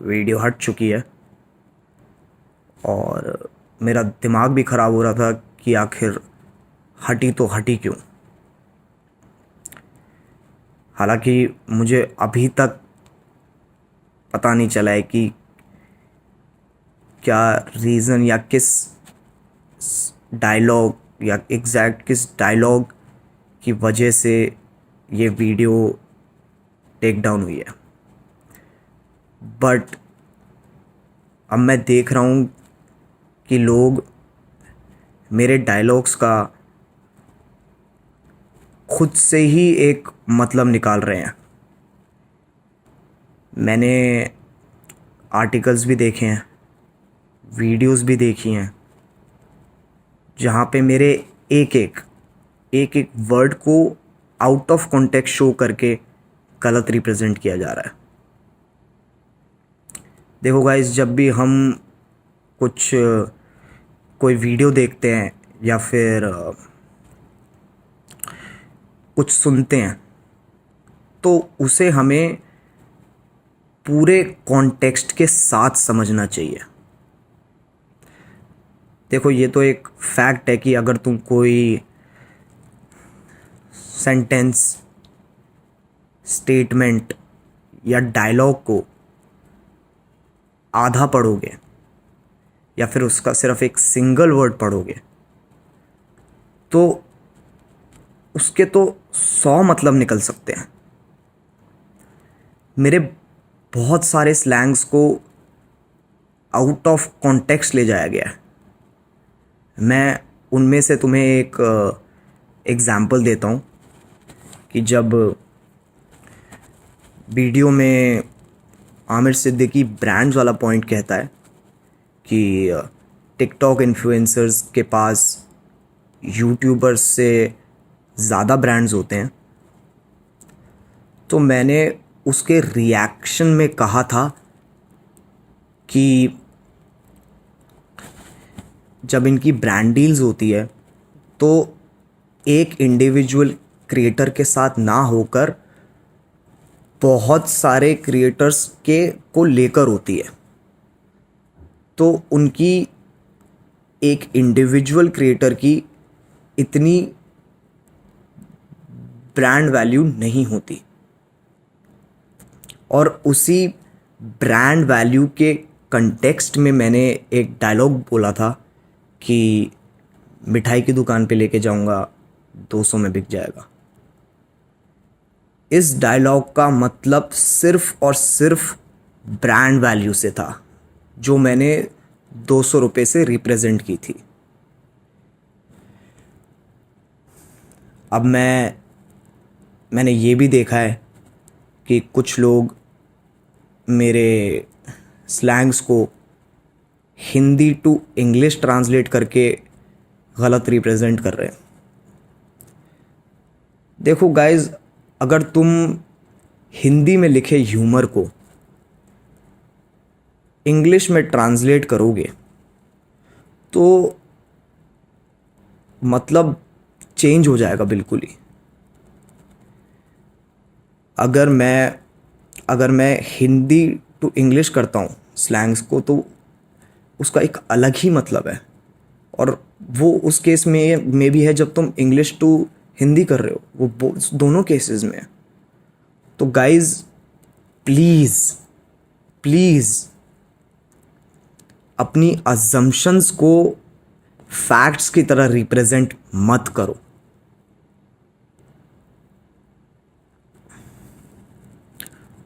Video हट चुकी है और मेरा दिमाग भी ख़राब हो रहा था कि आखिर हटी तो हटी क्यों। हालांकि मुझे अभी तक पता नहीं चला है कि क्या रीज़न या किस डायलॉग या एग्जैक्ट किस डायलॉग की वजह से ये वीडियो टेक डाउन हुई है। बट अब मैं देख रहा हूँ कि लोग मेरे डायलॉग्स का खुद से ही एक मतलब निकाल रहे हैं। मैंने आर्टिकल्स भी देखे हैं, वीडियोस भी देखी हैं, जहाँ पे मेरे एक एक वर्ड को आउट ऑफ कॉन्टेक्स्ट शो करके गलत रिप्रेजेंट किया जा रहा है। देखो गाइस, जब भी हम कोई वीडियो देखते हैं या फिर कुछ सुनते हैं तो उसे हमें पूरे कॉन्टेक्स्ट के साथ समझना चाहिए। देखो, ये तो एक फैक्ट है कि अगर तुम कोई सेंटेंस, स्टेटमेंट या डायलॉग को आधा पढ़ोगे या फिर उसका सिर्फ एक सिंगल वर्ड पढ़ोगे तो उसके तो 100 मतलब निकल सकते हैं। मेरे बहुत सारे स्लैंग्स को आउट ऑफ कॉन्टेक्स्ट ले जाया गया है। मैं उनमें से तुम्हें एक एग्ज़ाम्पल देता हूँ कि जब वीडियो में आमिर सिद्दीकी ब्रांड्स वाला पॉइंट कहता है कि टिकटॉक इन्फ्लुएंसर्स के पास यूट्यूबर्स से ज़्यादा ब्रांड्स होते हैं, तो मैंने उसके रिएक्शन में कहा था कि जब इनकी ब्रांड डील्स होती है तो एक इंडिविजुअल क्रिएटर के साथ ना होकर बहुत सारे क्रिएटर्स के को लेकर होती है, तो उनकी एक इंडिविजुअल क्रिएटर की इतनी ब्रांड वैल्यू नहीं होती। और उसी ब्रांड वैल्यू के कंटेक्स्ट में मैंने एक डायलॉग बोला था कि मिठाई की दुकान पे लेके जाऊंगा 200 में बिक जाएगा। इस डायलॉग का मतलब सिर्फ और सिर्फ ब्रांड वैल्यू से था जो मैंने 200 रुपये से रिप्रेजेंट की थी। अब मैंने ये भी देखा है कि कुछ लोग मेरे स्लैंग्स को हिंदी टू इंग्लिश ट्रांसलेट करके गलत रिप्रेजेंट कर रहे हैं। देखो गाइस, अगर तुम हिंदी में लिखे ह्यूमर को इंग्लिश में ट्रांसलेट करोगे तो मतलब चेंज हो जाएगा बिल्कुल ही। अगर मैं हिंदी टू इंग्लिश करता हूँ स्लैंग्स को तो उसका एक अलग ही मतलब है, और वो उस केस में भी है जब तुम इंग्लिश टू हिंदी कर रहे हो, वो दोनों केसेस में है। तो गाइज प्लीज़ अपनी अजम्पशंस को फैक्ट्स की तरह रिप्रेजेंट मत करो।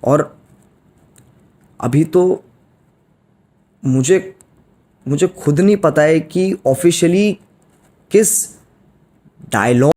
और अभी तो मुझे खुद नहीं पता है कि ऑफिशियली किस डायलॉग